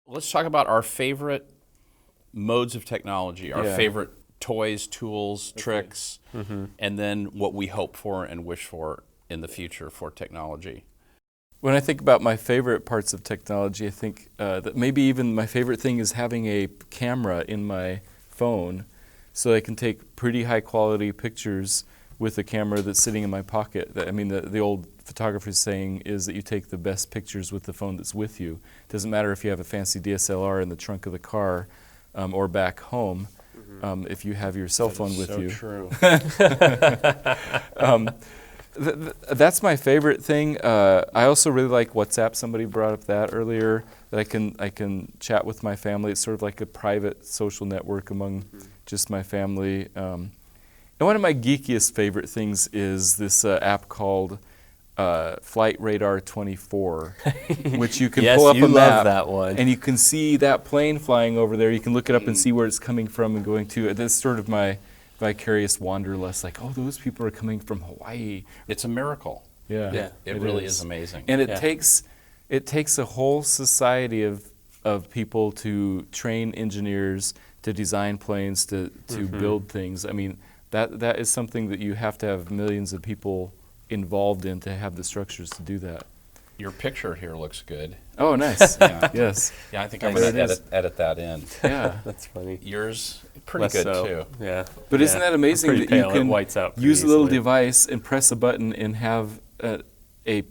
Let's talk about our favorite modes of technology, our favorite toys, tools, tricks, and then what we hope for and wish for in the future for technology. When I think about my favorite parts of technology, I think that maybe even my favorite thing is having a camera in my phone so I can take pretty high quality pictures with a camera that's sitting in my pocket. I mean, the old photographer's saying is that you take the best pictures with the phone that's with you. It doesn't matter if you have a fancy DSLR in the trunk of the car or back home, if you have your cell phone with you. True. That's my favorite thing. I also really like WhatsApp. Somebody brought up that earlier. That I can chat with my family. It's sort of like a private social network among just my family. And one of my geekiest favorite things is this app called Flight Radar 24, which you can pull up a map, that one. and you can see that plane flying over there. You can look it up and see where it's coming from and going to. That's sort of my vicarious wanderlust, like, oh, those people are coming from Hawaii. It's a miracle. Yeah, It really is amazing. And it takes a whole society of people to train engineers, to design planes, to build things. I mean, that is something that you have to have millions of people involved in to have the structures to do that. Your picture here looks good. Oh, nice. Yeah. Yes. Yeah, I think I'm going to edit that in. Yeah. That's funny. Yours, pretty Less good so. too. Yeah. But isn't that amazing Pretty that you pale. It can whites out pretty use a little easily. device and press a button and have a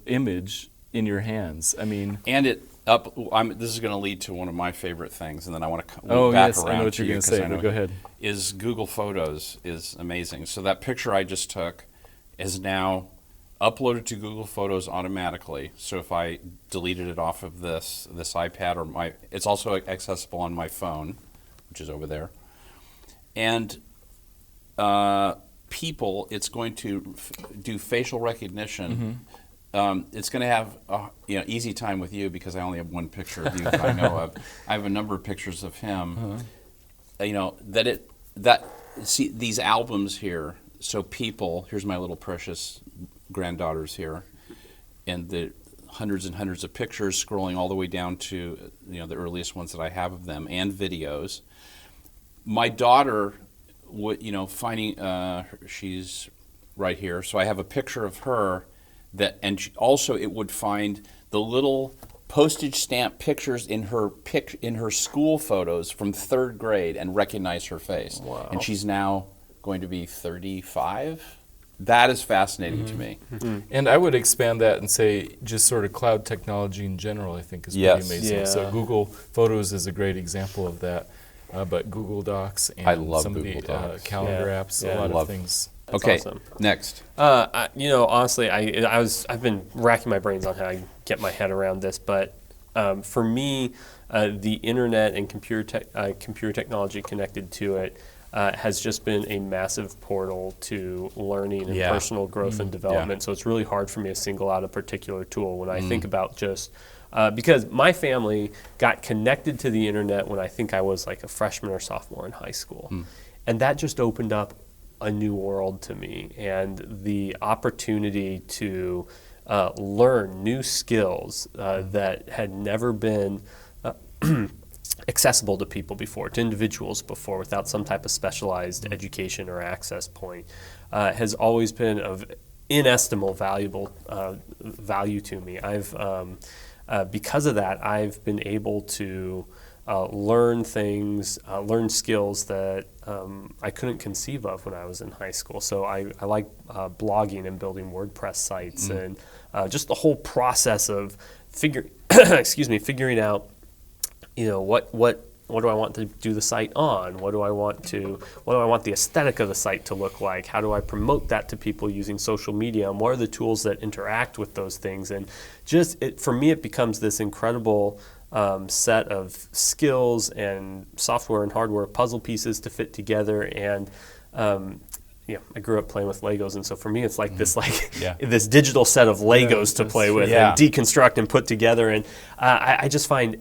image in your hands? I mean, And this is going to lead to one of my favorite things, and then I want to oh back yes, around I know what to you're you going to 'cause say. I know But go ahead. is Google Photos is amazing. So that picture I just took is now uploaded to Google Photos automatically. So if I deleted it off of this iPad or it's also accessible on my phone, which is over there. And it's going to do facial recognition. It's going to have easy time with you because I only have one picture of you that I know of. I have a number of pictures of him. See these albums here. So here's my little precious granddaughters here, and the hundreds and hundreds of pictures scrolling all the way down to the earliest ones that I have of them, and videos. My daughter, she's right here, so I have a picture of her it would find the little postage stamp pictures in her school photos from 3rd grade and recognize her face. Wow. And she's now going to be 35. That is fascinating to me. And I would expand that and say just sort of cloud technology in general, I think, is pretty amazing. Yeah. So Google Photos is a great example of that. But Google Docs and I love some Google of the Docs. calendar apps, Yeah. a lot Love of things. That's Okay, awesome. next. Honestly, I've been racking my brains on how I get my head around this, but for me, the internet and computer technology connected to it has just been a massive portal to learning and personal growth and development. So it's really hard for me to single out a particular tool when I think about just because my family got connected to the internet when I think I was like a freshman or sophomore in high school, and that just opened up a new world to me, and the opportunity to learn new skills that had never been accessible to people before, to individuals before, without some type of specialized education or access point, has always been of inestimable value to me. Because of that, I've been able to learn skills that I couldn't conceive of when I was in high school. So I like blogging and building WordPress sites and just the whole process of figuring out, what do I want to do the site on? What do I want the aesthetic of the site to look like? How do I promote that to people using social media? And what are the tools that interact with those things? And for me, it becomes this incredible set of skills and software and hardware puzzle pieces to fit together. And I grew up playing with Legos, and so for me, it's like this digital set of Legos to play with and deconstruct and put together. And I just find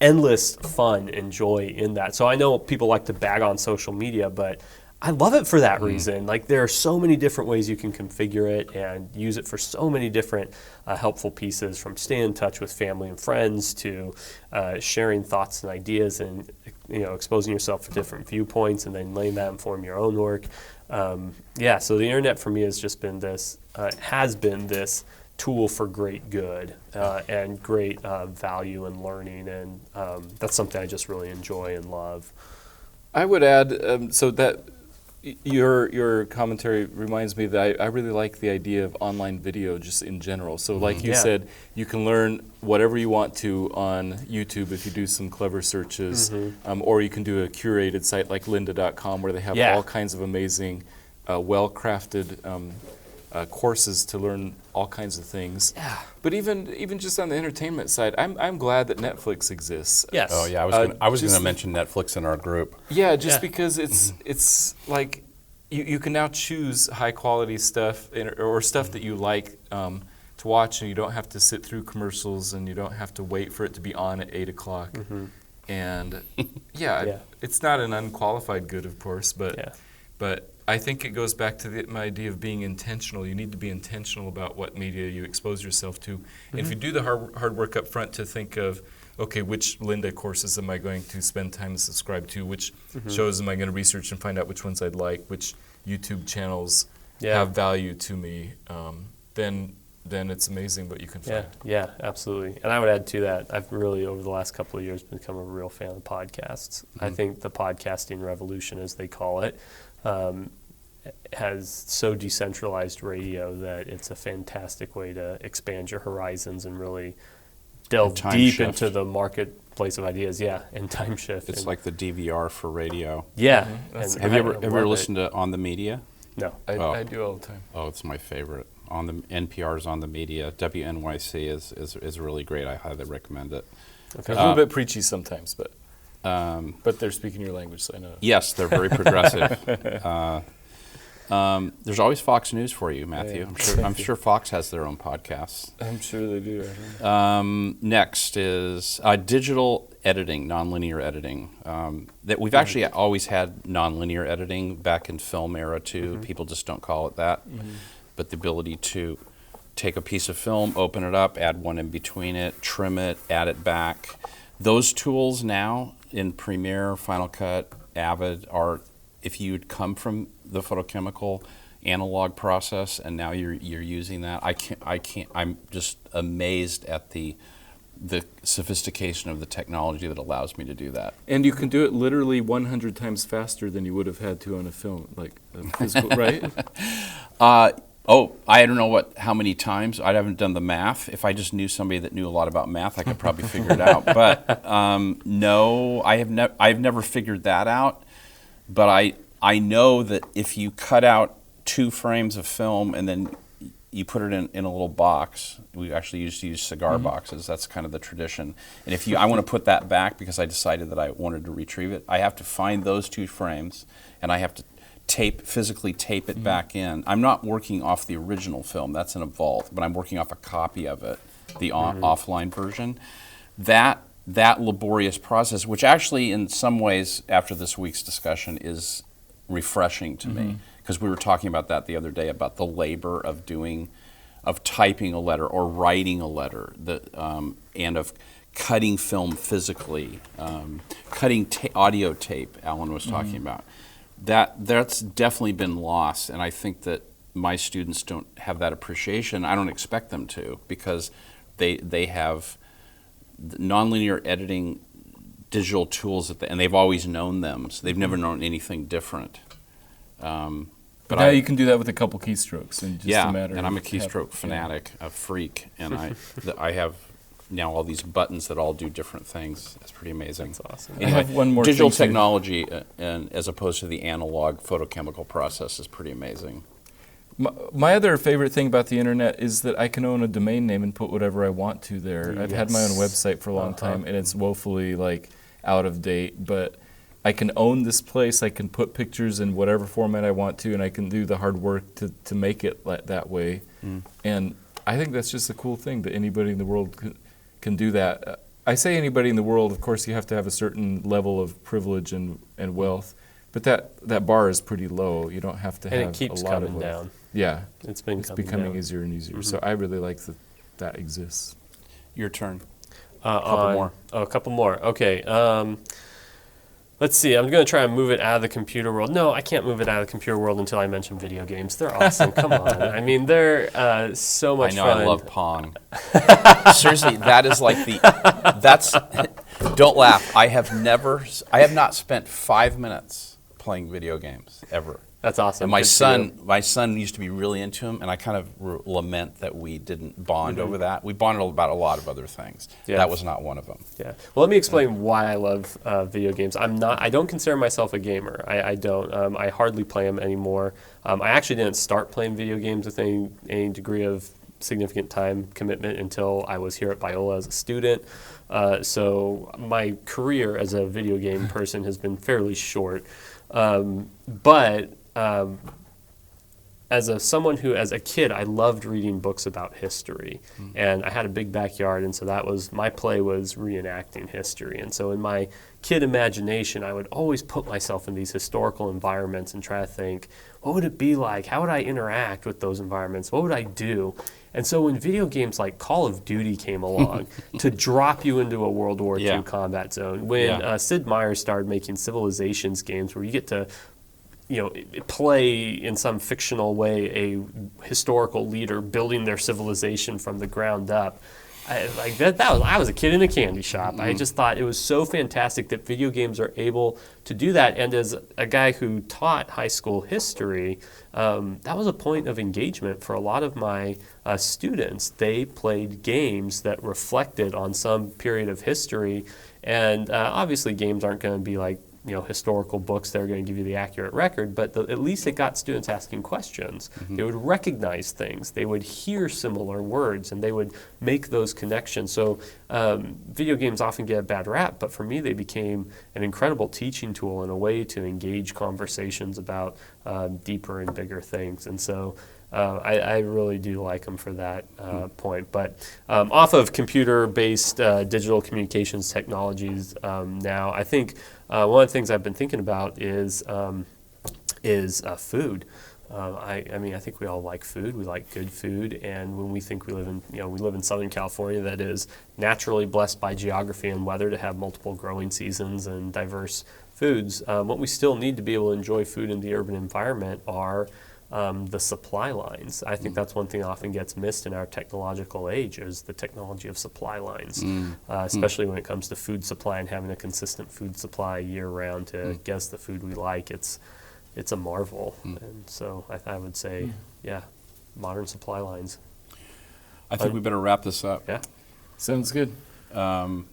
endless fun and joy in that. So I know people like to bag on social media, but I love it for that reason. Like, there are so many different ways you can configure it and use it for so many different helpful pieces, from staying in touch with family and friends to sharing thoughts and ideas, and exposing yourself to different viewpoints, and then letting that inform your own work. So the internet for me has just been this tool for great good and great value and learning, and that's something I just really enjoy and love. I would add, so that your commentary reminds me that I really like the idea of online video just in general. So like you said, you can learn whatever you want to on YouTube if you do some clever searches, or you can do a curated site like lynda.com where they have all kinds of amazing, well-crafted courses to learn all kinds of things. Yeah. But even just on the entertainment side, I'm glad that Netflix exists. Yes. Oh yeah, I was going to mention Netflix in our group. Yeah, just because it's like you can now choose high quality stuff or stuff that you like to watch, and you don't have to sit through commercials, and you don't have to wait for it to be on at 8 o'clock. And it's not an unqualified good, of course, but I think it goes back to my idea of being intentional. You need to be intentional about what media you expose yourself to. And if you do the hard work up front to think of, okay, which Lynda courses am I going to spend time to subscribe to? Which shows am I going to research and find out which ones I'd like? Which YouTube channels have value to me? Then it's amazing what you can find. Yeah, absolutely. And I would add to that, I've really, over the last couple of years, become a real fan of podcasts. I think the podcasting revolution, as they call it, has so decentralized radio that it's a fantastic way to expand your horizons and really delve deep into the marketplace of ideas. Yeah, and time shift. It's like the DVR for radio. Yeah. Have you ever listened to On the Media? No. I do all the time. Oh, it's my favorite. On the NPR's On the Media. WNYC is really great. I highly recommend it. Okay. A little bit preachy sometimes, but they're speaking your language, so I know. Yes, they're very progressive. There's always Fox News for you, Matthew. I'm sure Fox has their own podcasts. I'm sure they do. Next is digital editing, nonlinear editing. That we've actually always had nonlinear editing back in film era too. People just don't call it that. But the ability to take a piece of film, open it up, add one in between it, trim it, add it back. Those tools now in Premiere, Final Cut, Avid are, if you'd come from the photochemical analog process and now you're using that, I'm just amazed at the sophistication of the technology that allows me to do that. And you can do it literally 100 times faster than you would have had to on a film, like a physical, right? I don't know how many times. I haven't done the math. If I just knew somebody that knew a lot about math, I could probably figure it out. But no, I've never figured that out. But I know that if you cut out 2 frames of film and then you put it in a little box, we actually used to use cigar boxes. That's kind of the tradition. And if I want to put that back because I decided that I wanted to retrieve it, I have to find those 2 frames and I have to physically tape it back in. I'm not working off the original film, that's in a vault, but I'm working off a copy of it, the offline version. That laborious process, which actually in some ways after this week's discussion is refreshing to me, because we were talking about that the other day, about the labor of typing a letter or writing a letter, and of cutting film physically, cutting audio tape, Alan was talking about. That's definitely been lost, and I think that my students don't have that appreciation. I don't expect them to, because they have nonlinear editing digital tools and they've always known them, so they've never known anything different. But now you can do that with a couple keystrokes in just a matter. And I'm a keystroke fanatic, a freak, and I have now all these buttons that all do different things. It's pretty amazing. That's awesome. Anyway, I have one more digital thing technology, and as opposed to the analog photochemical process, is pretty amazing. My other favorite thing about the internet is that I can own a domain name and put whatever I want to there. I've had my own website for a long time, and it's woefully out of date, but I can own this place. I can put pictures in whatever format I want to, and I can do the hard work to make it that way. And I think that's just a cool thing that anybody in the world can do that. I say anybody in the world, of course you have to have a certain level of privilege and wealth, But that bar is pretty low. You don't have to And have it keeps a lot coming of down. Yeah, It's been it's coming becoming down. easier and easier. So I really like that exists. Your turn. Couple more. Oh, a couple more. Okay. Let's see. I'm going to try and move it out of the computer world. No, I can't move it out of the computer world until I mention video games. They're awesome. Come on. I mean, they're so much I know fun. I love Pong. Seriously, that is like that's, don't laugh. I have not spent 5 minutes playing video games, ever. That's awesome. And my son used to be really into them, and I kind of lament that we didn't bond over that. We bonded about a lot of other things. Yeah. That was not one of them. Yeah. Well, let me explain why I love video games. I don't consider myself a gamer. I don't. I hardly play them anymore. I actually didn't start playing video games with any degree of significant time commitment until I was here at Biola as a student. So my career as a video game person has been fairly short. But as someone who, as a kid, I loved reading books about history, and I had a big backyard, and so my play was reenacting history. And so in my kid imagination, I would always put myself in these historical environments and try to think, what would it be like? How would I interact with those environments? What would I do? And so when video games like Call of Duty came along to drop you into a World War II combat zone, when Sid Meier's started making Civilizations games where you get to play in some fictional way a historical leader building their civilization from the ground up. I was a kid in a candy shop. I just thought it was so fantastic that video games are able to do that. And as a guy who taught high school history, that was a point of engagement for a lot of my students. They played games that reflected on some period of history. And obviously games aren't going to be like historical books that are going to give you the accurate record, but at least it got students asking questions. They would recognize things. They would hear similar words, and they would make those connections. So video games often get a bad rap, but for me they became an incredible teaching tool and a way to engage conversations about deeper and bigger things. And so I really do like them for that point. But off of computer-based digital communications technologies now, I think one of the things I've been thinking about is food. I think we all like food. We like good food, and when we think we live in Southern California, that is naturally blessed by geography and weather to have multiple growing seasons and diverse foods. What we still need to be able to enjoy food in the urban environment are the supply lines. I think that's one thing that often gets missed in our technological age is the technology of supply lines, especially when it comes to food supply and having a consistent food supply year round to get us the food we like. It's a marvel. And so I would say, modern supply lines. I think we better wrap this up. Yeah. Sounds good. A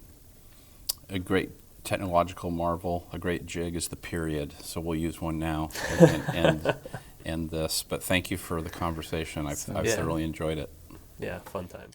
great technological marvel, a great jig is the period. So we'll use one now and end this. But thank you for the conversation. I've thoroughly enjoyed it. Yeah, fun times.